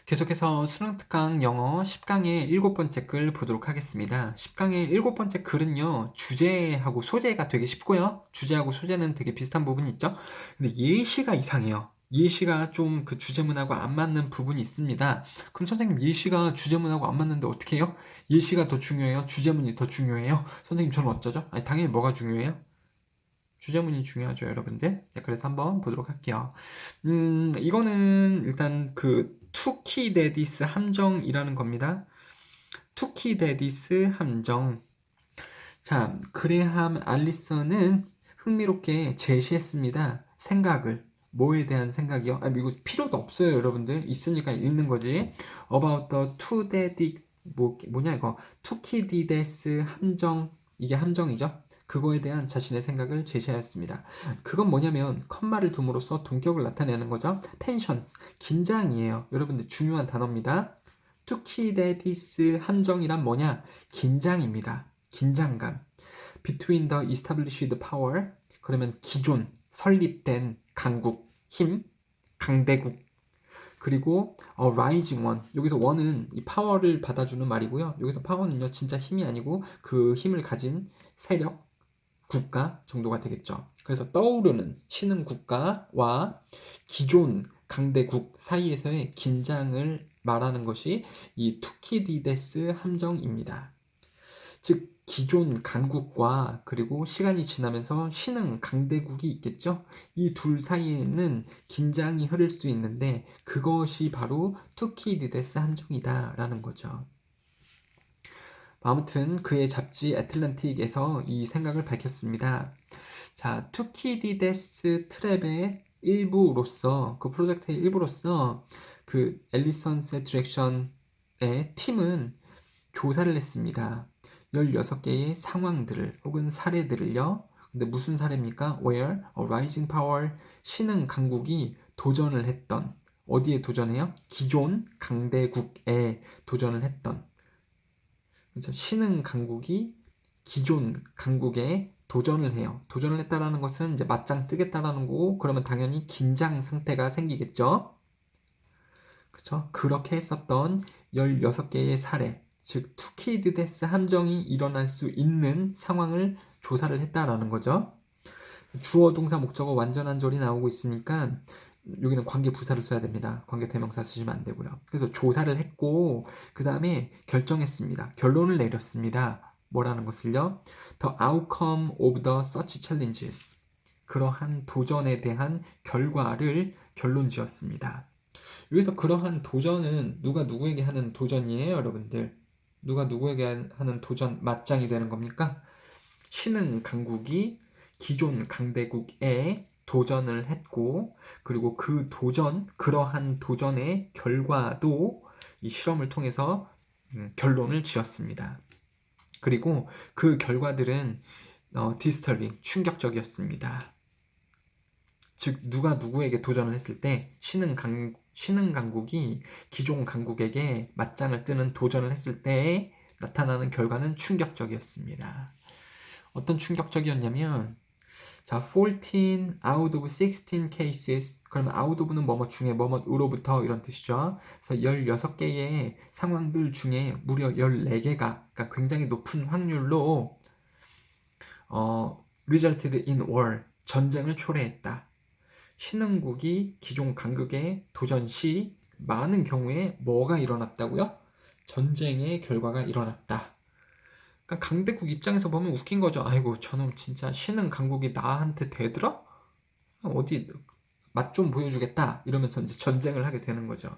계속해서 수능 특강 영어 10강의 7번째 글 보도록 하겠습니다. 10강의 7번째 글은요, 주제하고 소재가 되게 쉽고요. 주제하고 소재는 되게 비슷한 부분이 있죠. 근데 예시가 이상해요. 예시가 좀 그 주제문하고 안 맞는 부분이 있습니다. 그럼 선생님, 예시가 주제문하고 안 맞는데 어떻게 해요? 예시가 더 중요해요? 주제문이 더 중요해요? 선생님, 저는 어쩌죠? 아니, 당연히 뭐가 중요해요? 주제문이 중요하죠, 여러분들. 네, 그래서 한번 보도록 할게요. 이거는 일단 그 투키데디스 함정이라는 겁니다. 투키데디스 함정. 자, 그레함 알리선은 흥미롭게 제시했습니다. 생각을. 뭐에 대한 생각이요? 아니, 이거 필요도 없어요, 여러분들. 있으니까 읽는 거지. About the 뭐냐, 이거. 투키디데스 함정. 이게 함정이죠? 그거에 대한 자신의 생각을 제시하였습니다. 그건 뭐냐면, 컴마를 둠으로써 동격을 나타내는 거죠. 텐션스. 긴장이에요. 여러분들 중요한 단어입니다. 투키데디스 함정이란 뭐냐? 긴장입니다. 긴장감. Between the established power. 그러면 기존, 설립된 강국, 힘, 강대국. 그리고 rising one. 여기서 one은 이 파워를 받아주는 말이고요. 여기서 파워는요, 진짜 힘이 아니고 그 힘을 가진 세력, 국가 정도가 되겠죠. 그래서 떠오르는 신흥 국가와 기존 강대국 사이에서의 긴장을 말하는 것이 이 투키디데스 함정입니다. 즉 기존 강국과 그리고 시간이 지나면서 신흥 강대국이 있겠죠. 이 둘 사이에는 긴장이 흐를 수 있는데 그것이 바로 투키디데스 함정이다라는 거죠. 아무튼 그의 잡지 애틀랜틱에서 이 생각을 밝혔습니다. 자, 투키디데스 트랩의 일부로서 그 프로젝트의 일부로서 그 엘리선스의 디렉션의 팀은 조사를 했습니다. 16개의 상황들을 혹은 사례들을요. 근데 무슨 사례입니까? Where a rising power 신흥 강국이 도전을 했던 어디에 도전해요? 기존 강대국에 도전을 했던 그렇죠? 신흥 강국이 기존 강국에 도전을 해요. 도전을 했다라는 것은 이제 맞짱 뜨겠다라는 거고 그러면 당연히 긴장 상태가 생기겠죠. 그렇죠? 그렇게 했었던 16개의 사례, 즉 투키드데스 함정이 일어날 수 있는 상황을 조사를 했다라는 거죠. 주어, 동사, 목적어 완전한 절이 나오고 있으니까 여기는 관계 부사를 써야 됩니다. 관계 대명사 쓰시면 안 되고요. 그래서 조사를 했고 그 다음에 결정했습니다. 결론을 내렸습니다. 뭐라는 것을요? The outcome of the such challenges. 그러한 도전에 대한 결과를 결론 지었습니다. 여기서 그러한 도전은 누가 누구에게 하는 도전이에요, 여러분들? 누가 누구에게 하는 도전 맞짱이 되는 겁니까? 신흥 강국이 기존 강대국에 도전을 했고, 그리고 그 도전, 그러한 도전의 결과도 이 실험을 통해서 결론을 지었습니다. 그리고 그 결과들은 디스터빙, 충격적이었습니다. 즉 누가 누구에게 도전을 했을 때 신흥 강국이 기존 강국에게 맞짱을 뜨는 도전을 했을 때 나타나는 결과는 충격적이었습니다. 어떤 충격적이었냐면 자, 14 out of 16 cases. 그러면 out of는 뭐뭐 중에 뭐뭐으로부터 이런 뜻이죠. 그래서 16개의 상황들 중에 무려 14개가 그러니까 굉장히 높은 확률로 resulted in war. 전쟁을 초래했다. 신흥국이 기존 강국에 도전 시 많은 경우에 뭐가 일어났다고요? 전쟁의 결과가 일어났다. 그러니까 강대국 입장에서 보면 웃긴 거죠. 아이고 저놈 진짜 신흥 강국이 나한테 대들어? 어디 맛 좀 보여주겠다 이러면서 이제 전쟁을 하게 되는 거죠.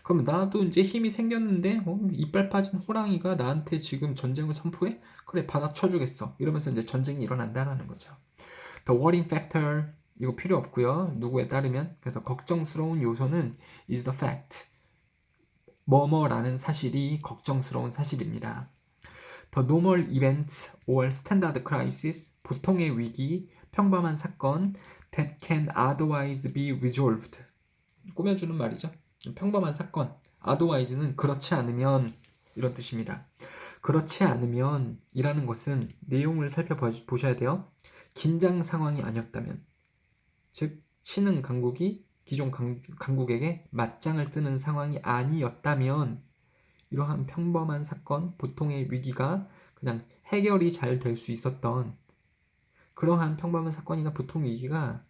그럼 나도 이제 힘이 생겼는데 이빨 빠진 호랑이가 나한테 지금 전쟁을 선포해? 그래 받아쳐주겠어 이러면서 이제 전쟁이 일어난다는 거죠. The worrying factor 이거 필요 없고요. 누구에 따르면 그래서 걱정스러운 요소는 is the fact 뭐뭐라는 사실이 걱정스러운 사실입니다. The normal event or standard crisis 보통의 위기, 평범한 사건 that can otherwise be resolved 꾸며주는 말이죠. 평범한 사건 otherwise는 그렇지 않으면 이런 뜻입니다. 그렇지 않으면 이라는 것은 내용을 살펴보셔야 돼요. 긴장 상황이 아니었다면 즉 신흥 강국이 기존 강국에게 맞짱을 뜨는 상황이 아니었다면 이러한 평범한 사건, 보통의 위기가 그냥 해결이 잘 될 수 있었던 그러한 평범한 사건이나 보통 위기가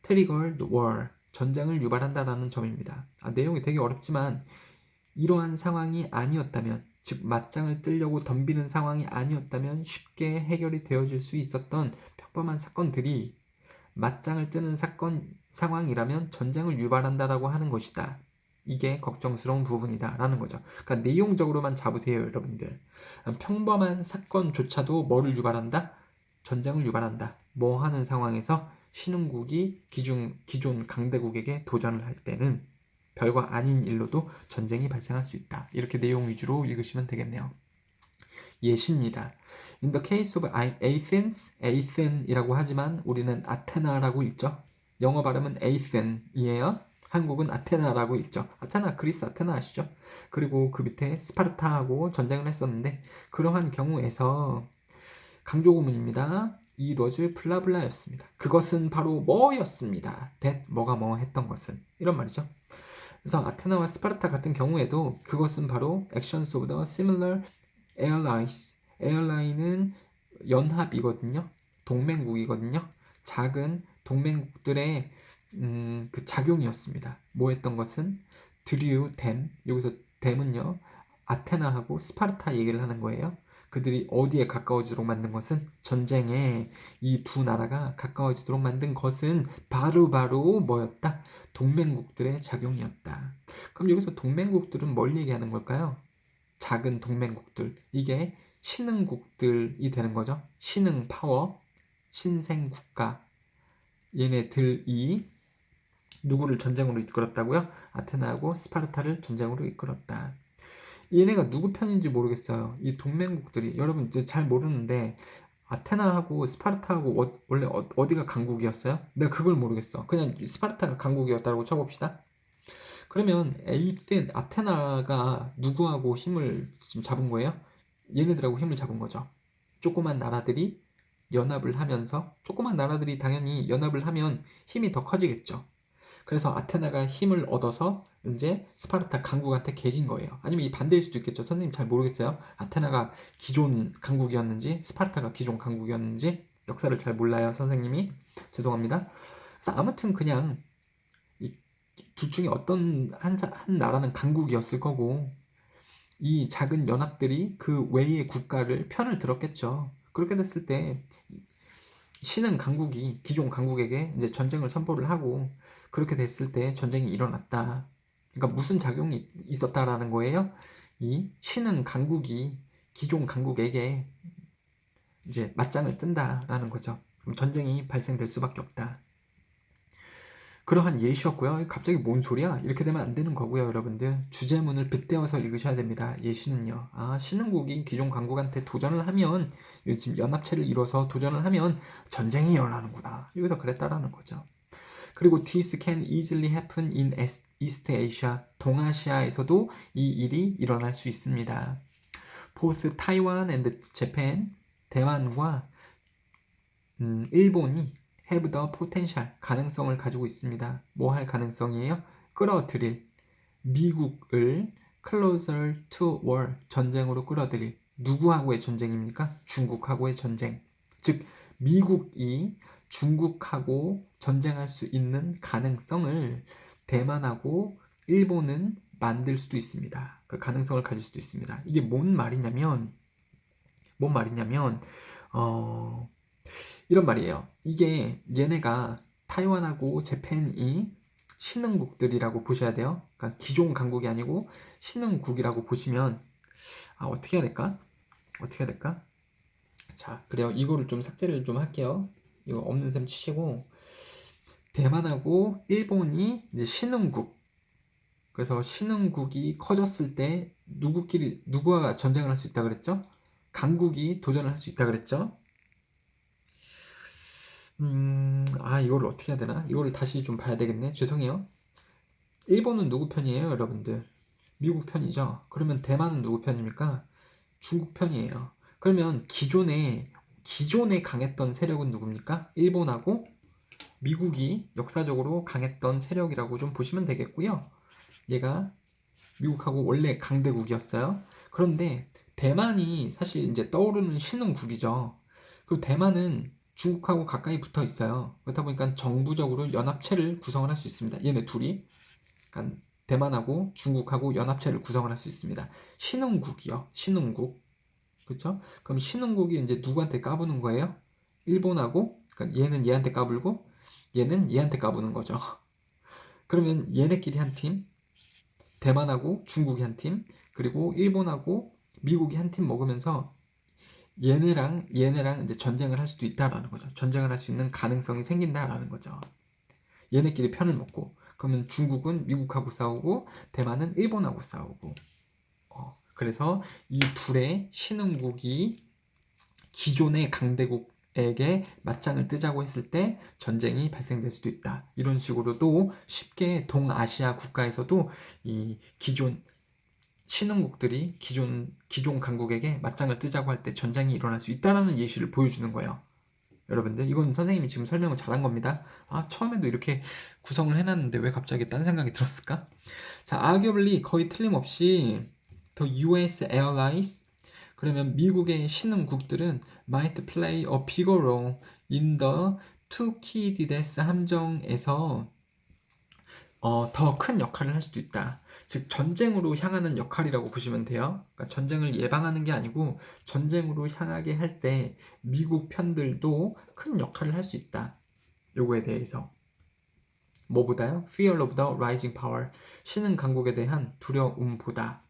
triggered war, 전쟁을 유발한다라는 점입니다. 내용이 되게 어렵지만 이러한 상황이 아니었다면, 즉 맞짱을 뜨려고 덤비는 상황이 아니었다면 쉽게 해결이 되어질 수 있었던 평범한 사건들이 맞짱을 뜨는 상황이라면 전쟁을 유발한다라고 하는 것이다. 이게 걱정스러운 부분이다라는 거죠. 그러니까 내용적으로만 잡으세요, 여러분들. 평범한 사건조차도 뭐를 유발한다? 전쟁을 유발한다. 뭐 하는 상황에서 신흥국이 기존 강대국에게 도전을 할 때는 별거 아닌 일로도 전쟁이 발생할 수 있다. 이렇게 내용 위주로 읽으시면 되겠네요. 예시입니다. In the case of Athens, Athen이라고 하지만 우리는 아테나라고 읽죠. 영어 발음은 Athen이에요. 한국은 아테나라고 읽죠. 아테나, 그리스 아테나 아시죠? 그리고 그 밑에 스파르타하고 전쟁을 했었는데 그러한 경우에서 강조구문입니다. It was 블라블라였습니다. 그것은 바로 뭐였습니다. that 뭐가 뭐 했던 것은 이런 말이죠. 그래서 아테나와 스파르타 같은 경우에도 그것은 바로 actions of the similar allies. 에어라인은 연합이거든요. 동맹국이거든요. 작은 동맹국들의 그 작용이었습니다. 뭐 했던 것은 드류 댐, 여기서 댐은요 아테나하고 스파르타 얘기를 하는 거예요. 그들이 어디에 가까워지도록 만든 것은 전쟁에 이 두 나라가 가까워지도록 만든 것은 바로 뭐였다? 동맹국들의 작용이었다. 그럼 여기서 동맹국들은 뭘 얘기하는 걸까요? 작은 동맹국들. 이게 신흥국들이 되는 거죠. 신흥 파워, 신생 국가. 얘네들이 누구를 전쟁으로 이끌었다고요? 아테나하고 스파르타를 전쟁으로 이끌었다. 얘네가 누구 편인지 모르겠어요. 이 동맹국들이 여러분 이제 잘 모르는데 아테나하고 스파르타하고 원래 어디가 강국이었어요? 내가 그걸 모르겠어. 그냥 스파르타가 강국이었다고 쳐봅시다. 그러면 아테나가 누구하고 힘을 지금 잡은 거예요? 얘네들하고 힘을 잡은 거죠. 조그만 나라들이 연합을 하면서 조그만 나라들이 당연히 연합을 하면 힘이 더 커지겠죠. 그래서 아테나가 힘을 얻어서 이제 스파르타 강국한테 개긴 거예요. 아니면 이 반대일 수도 있겠죠. 선생님 잘 모르겠어요. 아테나가 기존 강국이었는지 스파르타가 기존 강국이었는지 역사를 잘 몰라요. 선생님이. 죄송합니다. 그래서 아무튼 그냥 둘 중에 어떤 한 나라는 강국이었을 거고 이 작은 연합들이 그 외의 국가를 편을 들었겠죠. 그렇게 됐을 때 신흥 강국이 기존 강국에게 이제 전쟁을 선포를 하고 그렇게 됐을 때 전쟁이 일어났다. 그러니까 무슨 작용이 있었다라는 거예요? 이 신흥 강국이 기존 강국에게 이제 맞짱을 뜬다라는 거죠. 그럼 전쟁이 발생될 수밖에 없다. 그러한 예시였고요. 갑자기 뭔 소리야? 이렇게 되면 안 되는 거고요, 여러분들. 주제문을 빗대어서 읽으셔야 됩니다. 예시는요. 신흥국이 기존 강국한테 도전을 하면, 지금 연합체를 이뤄서 도전을 하면 전쟁이 일어나는구나. 여기서 그랬다라는 거죠. 그리고 this can easily happen in East Asia. 동아시아에서도 이 일이 일어날 수 있습니다. Both Taiwan and Japan, 대만과 일본이 have the potential, 가능성을 가지고 있습니다. 뭐 할 가능성이에요? 끌어들일 미국을 closer to war, 전쟁으로 끌어들일 누구하고의 전쟁입니까? 중국하고의 전쟁. 즉 미국이 중국하고 전쟁할 수 있는 가능성을 대만하고 일본은 만들 수도 있습니다. 그 가능성을 가질 수도 있습니다. 이게 뭔 말이냐면 이런 말이에요. 이게 얘네가 타이완하고 재팬이 신흥국들이라고 보셔야 돼요. 그러니까 기존 강국이 아니고 신흥국이라고 보시면 어떻게 해야 될까? 어떻게 해야 될까? 자, 그래요. 이거를 좀 삭제를 좀 할게요. 이거 없는 셈 치시고 대만하고 일본이 이제 신흥국. 그래서 신흥국이 커졌을 때 누구와 전쟁을 할 수 있다 그랬죠? 강국이 도전을 할 수 있다 그랬죠? 이거를 어떻게 해야 되나? 이거를 다시 좀 봐야 되겠네. 죄송해요. 일본은 누구 편이에요, 여러분들? 미국 편이죠? 그러면 대만은 누구 편입니까? 중국 편이에요. 그러면 기존에 강했던 세력은 누굽니까? 일본하고 미국이 역사적으로 강했던 세력이라고 좀 보시면 되겠고요. 얘가 미국하고 원래 강대국이었어요. 그런데 대만이 사실 이제 떠오르는 신흥국이죠. 그리고 대만은 중국하고 가까이 붙어 있어요. 그렇다 보니까 정부적으로 연합체를 구성을 할 수 있습니다. 얘네 둘이. 그러니까 대만하고 중국하고 연합체를 구성을 할 수 있습니다. 신흥국이요. 신흥국. 그렇죠? 그럼 신흥국이 이제 누구한테 까부는 거예요? 일본하고, 그러니까 얘는 얘한테 까불고 얘는 얘한테 까부는 거죠. 그러면 얘네끼리 한 팀, 대만하고 중국이 한 팀, 그리고 일본하고 미국이 한 팀 먹으면서 얘네랑 이제 전쟁을 할 수도 있다라는 거죠. 전쟁을 할 수 있는 가능성이 생긴다라는 거죠. 얘네끼리 편을 먹고, 그러면 중국은 미국하고 싸우고 대만은 일본하고 싸우고. 그래서 이 둘의 신흥국이 기존의 강대국에게 맞짱을 뜨자고 했을 때 전쟁이 발생될 수도 있다. 이런 식으로도 쉽게 동아시아 국가에서도 이 기존 신흥국들이 기존 강국에게 맞짱을 뜨자고 할 때 전쟁이 일어날 수 있다는 예시를 보여주는 거예요. 여러분들, 이건 선생님이 지금 설명을 잘한 겁니다. 처음에도 이렇게 구성을 해놨는데 왜 갑자기 딴 생각이 들었을까? 자, arguably 거의 틀림없이 the US allies, 그러면 미국의 신흥국들은 might play a bigger role in the 투키디데스 함정에서 더 큰 역할을 할 수도 있다. 즉 전쟁으로 향하는 역할이라고 보시면 돼요. 그러니까 전쟁을 예방하는 게 아니고 전쟁으로 향하게 할 때 미국 편들도 큰 역할을 할 수 있다. 요거에 대해서 뭐보다요? Fear of the rising power, 신흥 강국에 대한 두려움보다.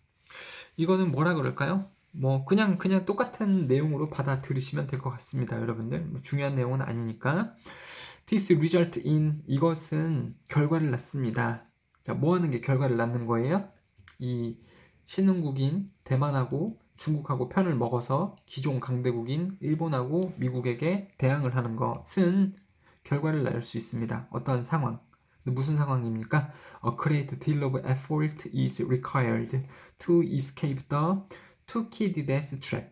이거는 뭐라 그럴까요? 뭐 그냥 똑같은 내용으로 받아들이시면 될 것 같습니다. 여러분들 뭐 중요한 내용은 아니니까. This result in, 이것은 결과를 낳습니다. 자, 뭐 하는 게 결과를 낳는 거예요? 이 신흥국인 대만하고 중국하고 편을 먹어서 기존 강대국인 일본하고 미국에게 대항을 하는 것은 결과를 낳을 수 있습니다. 어떠한 상황? 무슨 상황입니까? A great deal of effort is required to escape the Thucydides trap.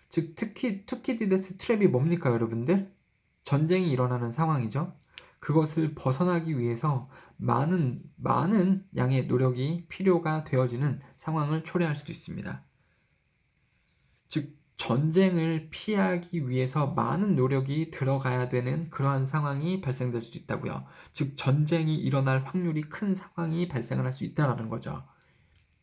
즉, 투키디데스 트랩이 뭡니까, 여러분들? 전쟁이 일어나는 상황이죠. 그것을 벗어나기 위해서 많은 양의 노력이 필요가 되어지는 상황을 초래할 수도 있습니다. 즉 전쟁을 피하기 위해서 많은 노력이 들어가야 되는 그러한 상황이 발생될 수 있다고요. 즉 전쟁이 일어날 확률이 큰 상황이 발생을 할 수 있다는 거죠.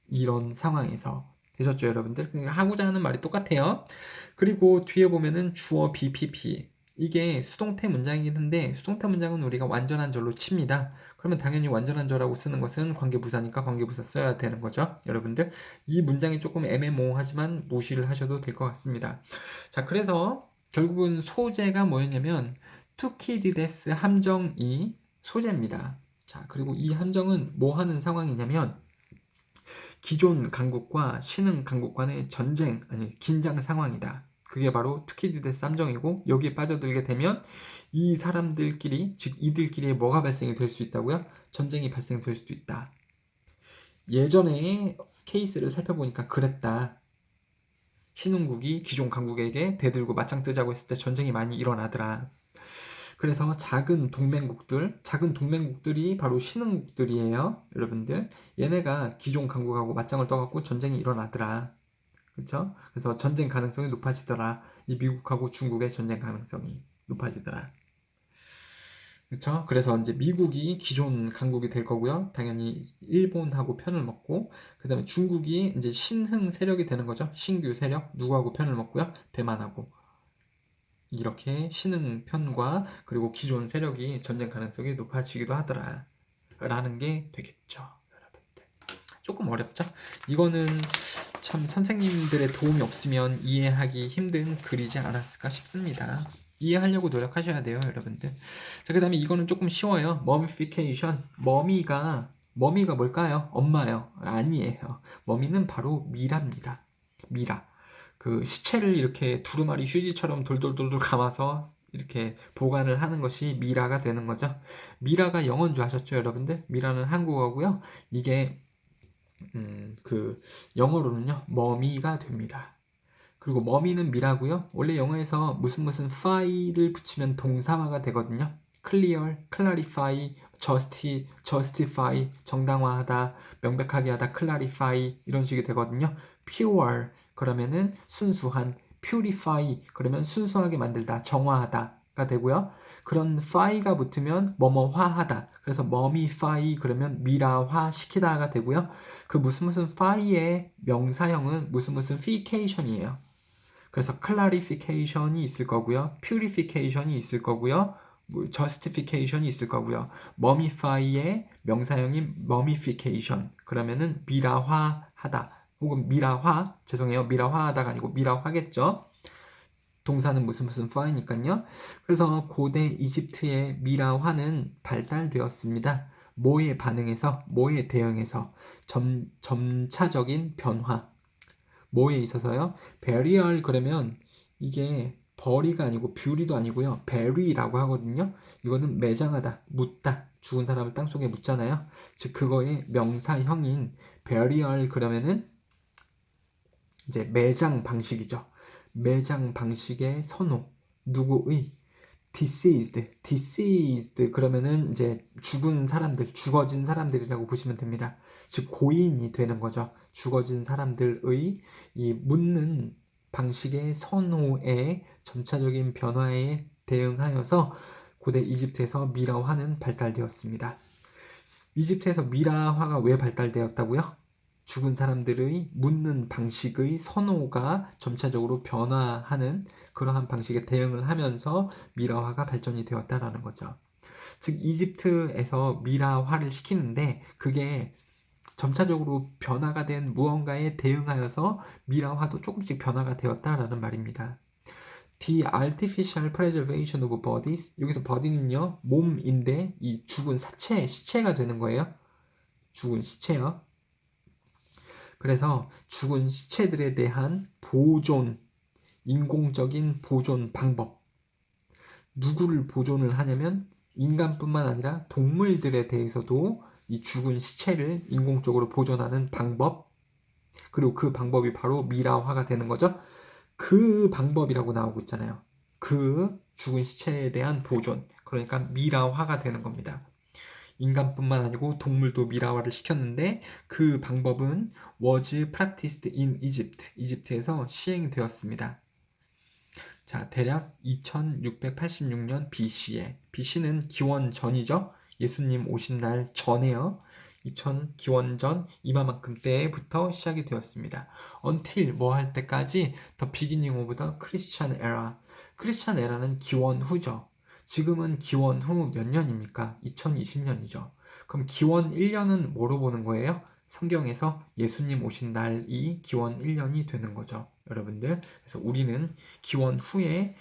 이런 상황에서. 되셨죠, 여러분들? 하고자 하는 말이 똑같아요. 그리고 뒤에 보면은 주어 BPP, 이게 수동태 문장이긴 한데 수동태 문장은 우리가 완전한 절로 칩니다. 그러면 당연히 완전한 절하고 쓰는 것은 관계부사니까 관계부사 써야 되는 거죠, 여러분들. 이 문장이 조금 애매모호하지만 무시를 하셔도 될 것 같습니다. 자, 그래서 결국은 소재가 뭐였냐면 투키디데스 함정이 소재입니다. 자, 그리고 이 함정은 뭐 하는 상황이냐면 기존 강국과 신흥 강국 간의 전쟁, 아니 긴장 상황이다. 그게 바로 투키디데스 함정이고, 여기에 빠져들게 되면 이 사람들끼리, 즉 이들끼리의 뭐가 발생이 될 수 있다고요? 전쟁이 발생될 수도 있다. 예전에 케이스를 살펴보니까 그랬다. 신흥국이 기존 강국에게 대들고 맞짱 뜨자고 했을 때 전쟁이 많이 일어나더라. 그래서 작은 동맹국들이 바로 신흥국들이에요, 여러분들. 얘네가 기존 강국하고 맞짱을 떠갖고 전쟁이 일어나더라. 그쵸? 그래서 전쟁 가능성이 높아지더라. 이 미국하고 중국의 전쟁 가능성이 높아지더라. 그쵸? 그래서 이제 미국이 기존 강국이 될 거고요. 당연히 일본하고 편을 먹고, 그 다음에 중국이 이제 신흥 세력이 되는 거죠. 신규 세력. 누구하고 편을 먹고요? 대만하고. 이렇게 신흥 편과 그리고 기존 세력이 전쟁 가능성이 높아지기도 하더라 라는 게 되겠죠, 여러분들. 조금 어렵죠? 이거는 참 선생님들의 도움이 없으면 이해하기 힘든 글이지 않았을까 싶습니다. 이해하려고 노력하셔야 돼요, 여러분들. 자, 그 다음에 이거는 조금 쉬워요. 머미피케이션. 머미가 뭘까요? 엄마요? 아니에요. 머미는 바로 미라입니다. 미라. 그 시체를 이렇게 두루마리 휴지처럼 돌돌돌돌 감아서 이렇게 보관을 하는 것이 미라가 되는 거죠. 미라가 영어인 줄 아셨죠, 여러분들? 미라는 한국어고요. 이게 그 영어로는요, 머미가 됩니다. 그리고 머미는 미라고요. 원래 영어에서 무슨 파이를 붙이면 동사화가 되거든요. clear, clarify, justify, 정당화하다, 명백하게 하다, clarify 이런 식이 되거든요. pure 그러면은 순수한, purify 그러면 순수하게 만들다, 정화하다가 되고요. 그런 fy가 붙으면 뭐뭐화하다. 그래서 mumify 그러면 미라화 시키다가 되고요. 그 무슨 fy의 명사형은 무슨 fication이에요. 그래서 clarification이 있을 거고요. purification이 있을 거고요. justification이 있을 거고요. mummify의 명사형인 mummification. 그러면은 미라화하다. 혹은 미라화하다가 아니고 미라화겠죠. 동사는 무슨 fy니까요. 그래서 고대 이집트의 미라화는 발달되었습니다. 뭐에 반응해서, 뭐에 대응해서 점차적인 변화. 뭐에 있어서요? burial 그러면 이게 버리가 아니고 뷰리도 아니고요. bury라고 하거든요. 이거는 매장하다, 묻다. 죽은 사람을 땅속에 묻잖아요. 즉 그거의 명사형인 burial 그러면은 이제 매장 방식이죠. 매장 방식의 선호. 누구의? deceased 그러면은 이제 죽은 사람들, 죽어진 사람들이라고 보시면 됩니다. 즉 고인이 되는 거죠. 죽어진 사람들의 이 묻는 방식의 선호에 점차적인 변화에 대응하여서 고대 이집트에서 미라화는 발달되었습니다. 이집트에서 미라화가 왜 발달되었다고요? 죽은 사람들의 묻는 방식의 선호가 점차적으로 변화하는 그러한 방식에 대응을 하면서 미라화가 발전이 되었다라는 거죠. 즉 이집트에서 미라화를 시키는데 그게 점차적으로 변화가 된 무언가에 대응하여서 미라화도 조금씩 변화가 되었다라는 말입니다. The artificial preservation of bodies 여기서 body는요 몸인데 이 죽은 시체가 되는 거예요. 죽은 시체요. 그래서 죽은 시체들에 대한 보존, 인공적인 보존 방법. 누구를 보존을 하냐면 인간뿐만 아니라 동물들에 대해서도 이 죽은 시체를 인공적으로 보존하는 방법. 그리고 그 방법이 바로 미라화가 되는 거죠. 그 방법이라고 나오고 있잖아요. 그 죽은 시체에 대한 보존. 그러니까 미라화가 되는 겁니다. 인간뿐만 아니고 동물도 미라화를 시켰는데 그 방법은 was practiced in Egypt. 이집트에서 시행되었습니다. 자, 대략 2686년 BC에 BC는 기원 전이죠. 예수님 오신 날 전에요. 2000 기원 전 이맘만큼 때부터 시작이 되었습니다. until 뭐 할 때까지 the beginning of the Christian era. 크리스찬 에라는 기원 후죠. 지금은 기원 후 몇 년입니까? 2020년이죠. 그럼 기원 1년은 뭐로 보는 거예요? 성경에서 예수님 오신 날이 기원 1년이 되는 거죠. 여러분들. 그래서 우리는 기원 후에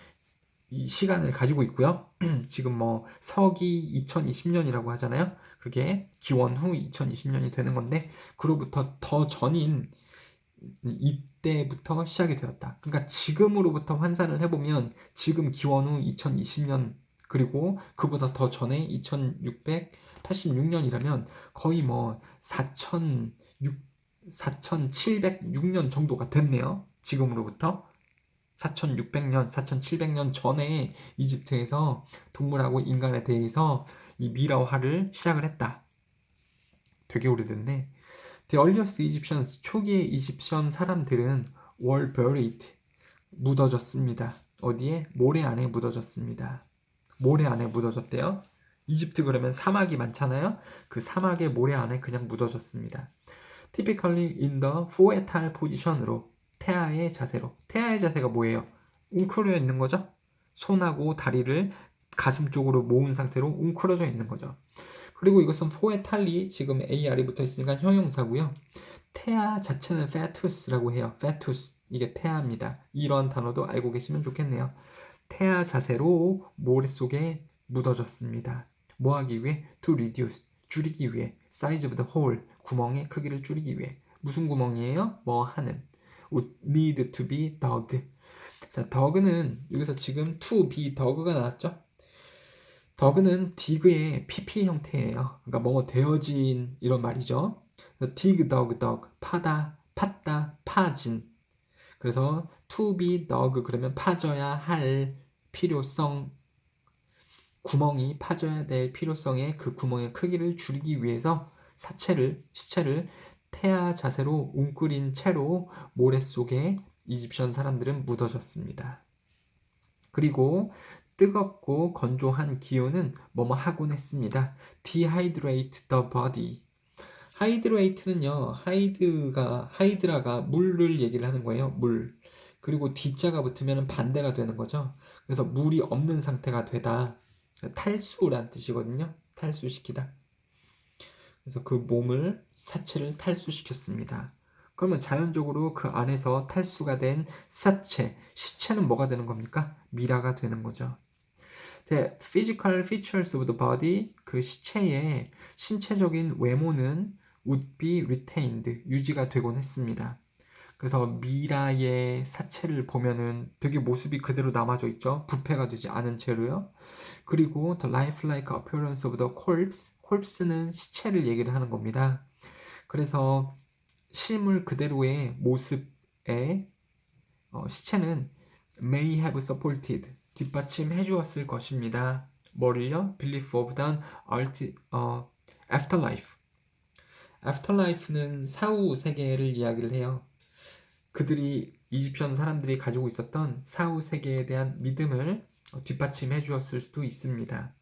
이 시간을 가지고 있고요. 지금 뭐 서기 2020년이라고 하잖아요. 그게 기원 후 2020년이 되는 건데 그로부터 더 전인 이때부터 시작이 되었다. 그러니까 지금으로부터 환산을 해보면 지금 기원 후 2020년 그리고 그보다 더 전에 2686년이라면 거의 뭐 4706년 정도가 됐네요. 지금으로부터 4600년, 4700년 전에 이집트에서 동물하고 인간에 대해서 이 미라화를 시작을 했다. 되게 오래됐네. The earliest Egyptians, 초기의 이집션 사람들은 were buried, 묻어졌습니다. 어디에? 모래 안에 묻어졌습니다. 모래 안에 묻어졌대요. 이집트 그러면 사막이 많잖아요. 그 사막의 모래 안에 그냥 묻어졌습니다. Typically in the foetal position으로 태아의 자세로. 태아의 자세가 뭐예요? 웅크려 있는 거죠. 손하고 다리를 가슴 쪽으로 모은 상태로 웅크러져 있는 거죠. 그리고 이것은 포에탈리 지금 AR이 붙어 있으니까 형용사고요. 태아 자체는 fetus라고 해요. fetus 이게 태아입니다. 이런 단어도 알고 계시면 좋겠네요. 태아 자세로 모래 속에 묻어졌습니다. 뭐 하기 위해? To reduce 줄이기 위해. size of the hole 구멍의 크기를 줄이기 위해. 무슨 구멍이에요? 뭐 하는. would need to be dug. 자, dug는 여기서 지금 to be dug가 나왔죠? dug는 dig의 pp 형태예요. 그러니까 뭐뭐 되어진 이런 말이죠. dig, dug, dug 파다, 팠다, 파진. 그래서 to be dug 그러면 파져야 할 필요성 구멍이 파져야 될 필요성에 그 구멍의 크기를 줄이기 위해서 시체를 태아 자세로 웅크린 채로 모래 속에 이집션 사람들은 묻어졌습니다. 그리고 뜨겁고 건조한 기운은 뭐뭐 하곤 했습니다. Dehydrate the body. 하이드레이트는요, 하이드라가 물을 얘기를 하는 거예요. 물. 그리고 D자가 붙으면 반대가 되는 거죠. 그래서 물이 없는 상태가 되다. 탈수란 뜻이거든요. 탈수시키다. 그래서 그 사체를 탈수시켰습니다. 그러면 자연적으로 그 안에서 탈수가 된 시체는 뭐가 되는 겁니까? 미라가 되는 거죠. The physical features of the body, 그 시체의 신체적인 외모는 would be retained, 유지가 되곤 했습니다. 그래서 미라의 사체를 보면은 되게 모습이 그대로 남아져 있죠. 부패가 되지 않은 채로요. 그리고 the lifelike appearance of the corpse는 시체를 얘기를 하는 겁니다. 그래서 실물 그대로의 모습의 시체는 may have supported, 뒷받침해 주었을 것입니다. 뭐를요? Belief of the afterlife. afterlife는 사후 세계를 이야기를 해요. 그들이 이집션 사람들이 가지고 있었던 사후 세계에 대한 믿음을 뒷받침해 주었을 수도 있습니다.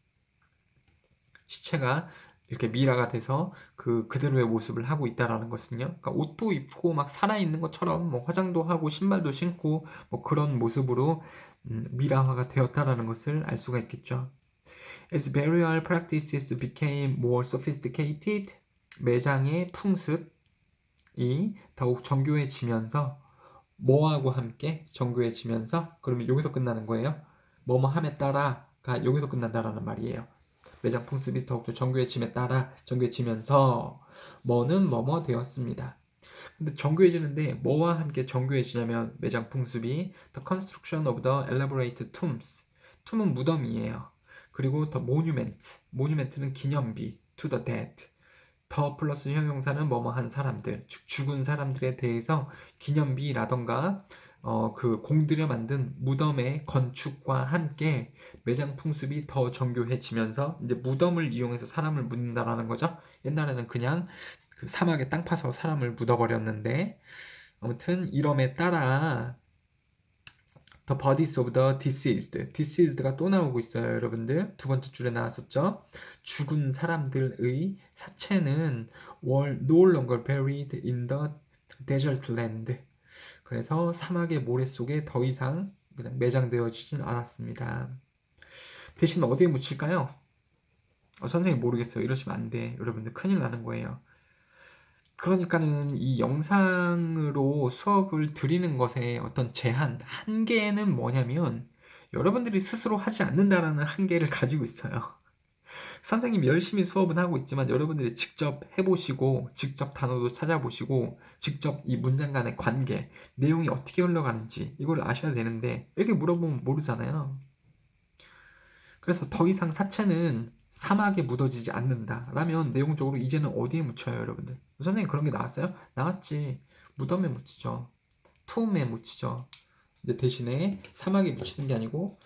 시체가 이렇게 미라가 돼서 그대로의 모습을 하고 있다라는 것은요. 그러니까 옷도 입고 막 살아있는 것처럼 뭐 화장도 하고 신발도 신고 뭐 그런 모습으로 미라화가 되었다라는 것을 알 수가 있겠죠. As burial practices became more sophisticated, 매장의 풍습이 더욱 정교해지면서 뭐하고 함께 정교해지면서 그러면 여기서 끝나는 거예요. 뭐뭐 함에 따라가 여기서 끝난다라는 말이에요. 매장 풍습이 더욱더 정교해짐에 따라 정교해지면서 뭐는 뭐뭐 되었습니다. 근데 정교해지는데 뭐와 함께 정교해지냐면 매장 풍습이 the construction of the elaborate tombs. tomb은 무덤이에요. 그리고 the monument는 기념비 to the dead. 더 플러스 형용사는 뭐뭐한 사람들, 즉 죽은 사람들에 대해서 기념비라던가 그 공들여 만든 무덤의 건축과 함께 매장 풍습이 더 정교해지면서 이제 무덤을 이용해서 사람을 묻는다라는 거죠. 옛날에는 그냥 그 사막에 땅 파서 사람을 묻어버렸는데 아무튼 이름에 따라 The bodies of the deceased가 또 나오고 있어요, 여러분들. 두 번째 줄에 나왔었죠. 죽은 사람들의 사체는 were no longer buried in the desert land. 그래서 사막의 모래 속에 더 이상 그냥 매장되어지진 않았습니다. 대신 어디에 묻힐까요? 선생님 모르겠어요. 이러시면 안 돼. 여러분들 큰일 나는 거예요. 그러니까는 이 영상으로 수업을 드리는 것에 어떤 한계는 뭐냐면 여러분들이 스스로 하지 않는다라는 한계를 가지고 있어요. 선생님이 열심히 수업은 하고 있지만 여러분들이 직접 해보시고 직접 단어도 찾아보시고 직접 이 문장 간의 관계, 내용이 어떻게 흘러가는지 이걸 아셔야 되는데 이렇게 물어보면 모르잖아요. 그래서 더 이상 사체는 사막에 묻어지지 않는다 라면 내용적으로 이제는 어디에 묻혀요, 여러분들? 선생님 그런 게 나왔어요? 나왔지. 무덤에 묻히죠. 투움에 묻히죠. 이제 대신에 사막에 묻히는 게 아니고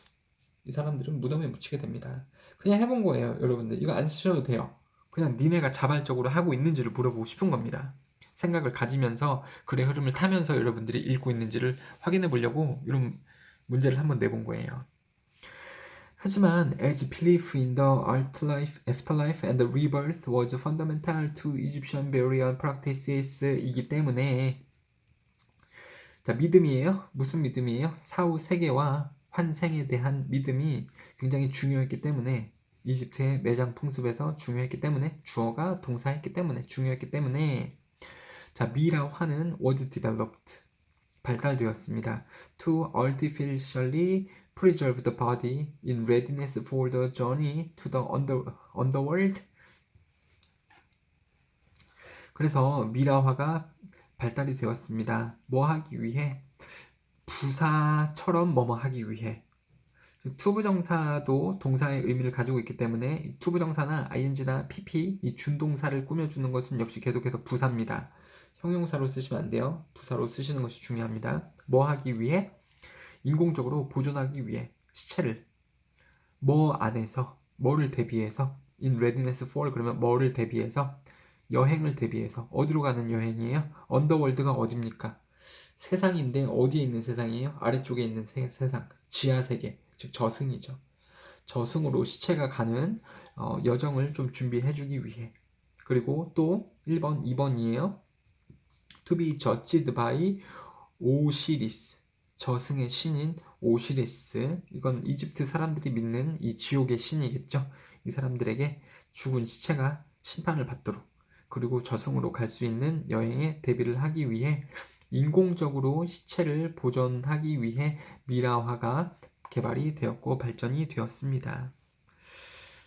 이 사람들은 무덤에 묻히게 됩니다. 그냥 해본 거예요, 여러분들. 이거 안 쓰셔도 돼요. 그냥 니네가 자발적으로 하고 있는지를 물어보고 싶은 겁니다. 생각을 가지면서 글의 흐름을 타면서 여러분들이 읽고 있는지를 확인해 보려고 이런 문제를 한번 내본 거예요. 하지만 as belief in the afterlife and the rebirth was fundamental to Egyptian burial practices 이기 때문에 자, 믿음이에요. 무슨 믿음이에요? 사후 세계와 환생에 대한 믿음이 굉장히 중요했기 때문에 이집트의 매장 풍습에서 중요했기 때문에 주어가 동사했기 때문에 중요했기 때문에 자, 미라화는 was developed 발달되었습니다. To artificially preserve the body in readiness for the journey to the underworld. 그래서 미라화가 발달이 되었습니다. 뭐 하기 위해? 부사처럼 뭐뭐 하기 위해. 투부정사도 동사의 의미를 가지고 있기 때문에 투부정사나 ing나 pp 이 준동사를 꾸며주는 것은 역시 계속해서 부사입니다. 형용사로 쓰시면 안 돼요. 부사로 쓰시는 것이 중요합니다. 뭐 하기 위해? 인공적으로 보존하기 위해 시체를 뭐 안에서 뭐를 대비해서? in readiness for 그러면 뭐를 대비해서? 여행을 대비해서. 어디로 가는 여행이에요? 언더월드가 어딥니까? 세상인데 어디에 있는 세상이에요? 아래쪽에 있는 세상. 지하세계. 즉 저승이죠. 저승으로 시체가 가는 여정을 좀 준비해주기 위해. 그리고 또 1번, 2번이에요. To be judged by 오시리스. 저승의 신인 오시리스. 이건 이집트 사람들이 믿는 이 지옥의 신이겠죠. 이 사람들에게 죽은 시체가 심판을 받도록, 그리고 저승으로 갈 수 있는 여행에 대비를 하기 위해 인공적으로 시체를 보존하기 위해 미라화가 개발이 되었고 발전이 되었습니다.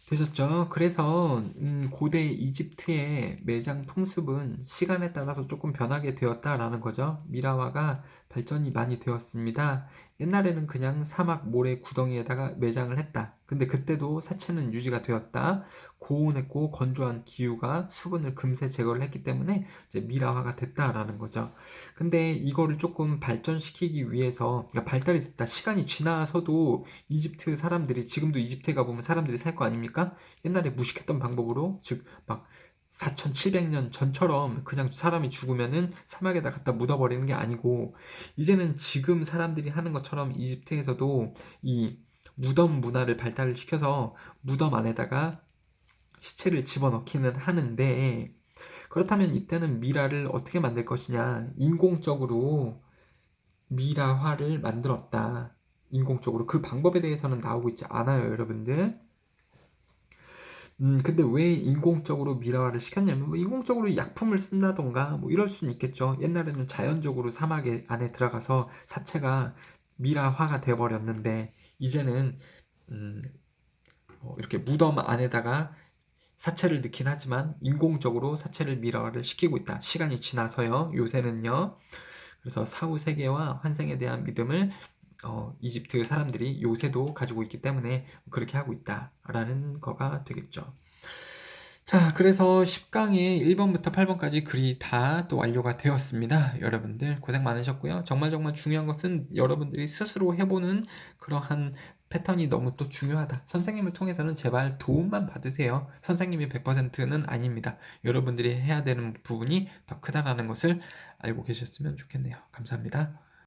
되셨죠? 그래서 고대 이집트의 매장 풍습은 시간에 따라서 조금 변하게 되었다라는 거죠. 미라화가 발전이 많이 되었습니다. 옛날에는 그냥 사막 모래 구덩이에다가 매장을 했다. 근데 그때도 사체는 유지가 되었다. 고온했고 건조한 기후가 수분을 금세 제거를 했기 때문에 이제 미라화가 됐다라는 거죠. 근데 이거를 조금 발전시키기 위해서, 그러니까 발달이 됐다. 시간이 지나서도 이집트 사람들이, 지금도 이집트에 가보면 사람들이 살 거 아닙니까? 옛날에 무식했던 방법으로, 즉 막 4700년 전처럼 그냥 사람이 죽으면은 사막에다 갖다 묻어버리는 게 아니고, 이제는 지금 사람들이 하는 것처럼 이집트에서도 이 무덤 문화를 발달을 시켜서 무덤 안에다가 시체를 집어넣기는 하는데, 그렇다면 이때는 미라를 어떻게 만들 것이냐? 인공적으로 미라화를 만들었다. 인공적으로. 그 방법에 대해서는 나오고 있지 않아요, 여러분들. 근데 왜 인공적으로 미라화를 시켰냐면, 뭐 인공적으로 약품을 쓴다던가 뭐 이럴 수는 있겠죠. 옛날에는 자연적으로 사막 안에 들어가서 사체가 미라화가 돼버렸는데, 이제는 음, 이렇게 무덤 안에다가 사체를 넣긴 하지만 인공적으로 사체를 미라화를 시키고 있다. 시간이 지나서요. 요새는요. 그래서 사후 세계와 환생에 대한 믿음을 이집트 사람들이 요새도 가지고 있기 때문에 그렇게 하고 있다라는 거가 되겠죠. 자, 그래서 10강의 1번부터 8번까지 글이 다 또 완료가 되었습니다. 여러분들 고생 많으셨고요. 정말 정말 중요한 것은 여러분들이 스스로 해보는 그러한 패턴이 너무 또 중요하다. 선생님을 통해서는 제발 도움만 받으세요. 선생님이 100%는 아닙니다. 여러분들이 해야 되는 부분이 더 크다라는 것을 알고 계셨으면 좋겠네요. 감사합니다.